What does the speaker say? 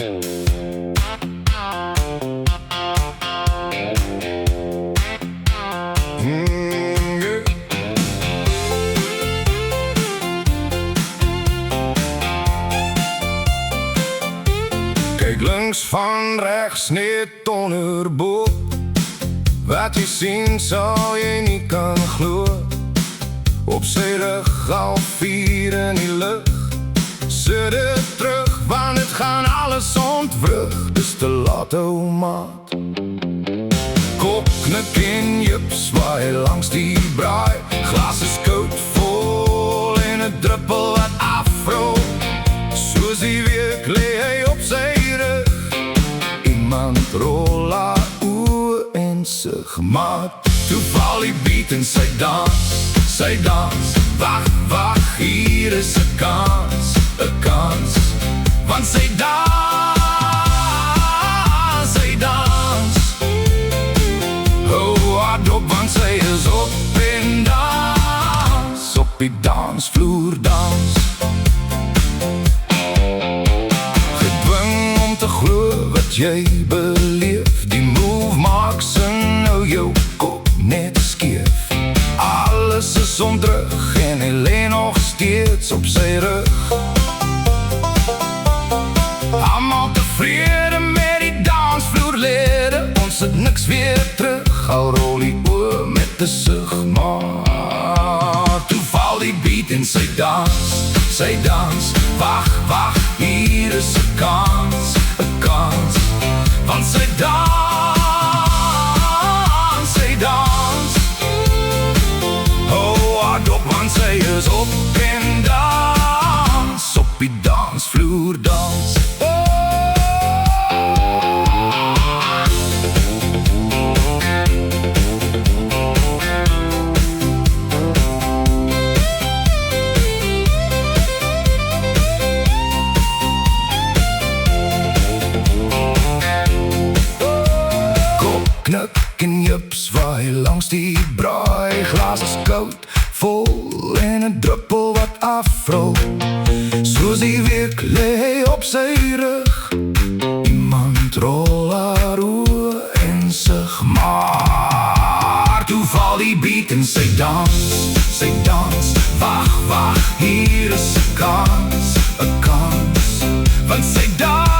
Kijk links van rechts, net onderboop. Wat je ziet zal je niet kan gloeien. Op zijn rug al 4 in die lucht. Zudde terug, want het gaan alles ontwrug. Dus de lottomaat. Kopknik in jups, zwaai langs die braai. Glas is koud vol en het druppel wat afro. Soos die week lee hy op sy rug. Iemand rol haar oe en sig maat. Toe val die beat en sy dans. Wacht, wacht, hier is 'n kans, 'n kans. Want sy dans. Oh, hard op, want sy is op en dans. Op die dansvloer dans. Gedwing om te glo wat jy beleef. Die move maak sy nou jou kop net skeef. Alles is ontrug en hy lê nog steeds op sy rug. Almal tevrede met die dansvloerlede. Ons het niks weer terug, al rol die oor met 'n sug. Maar toe val die beat en sy dans. Wacht, wacht, hier is 'n kans, 'n kans. Want sy dans. Want sy is op en dans. Op die dansvloer dans. Kopknik en jups, zwaai langs die braai. Glas is koud vol en het druppel wat afvro. Soos die week lê op sy rug. Iemand rol haar oe en sig maar. Toe val die beat en sy dans. Wacht, wacht, hier is 'n kans, 'n kans. Want sy dans.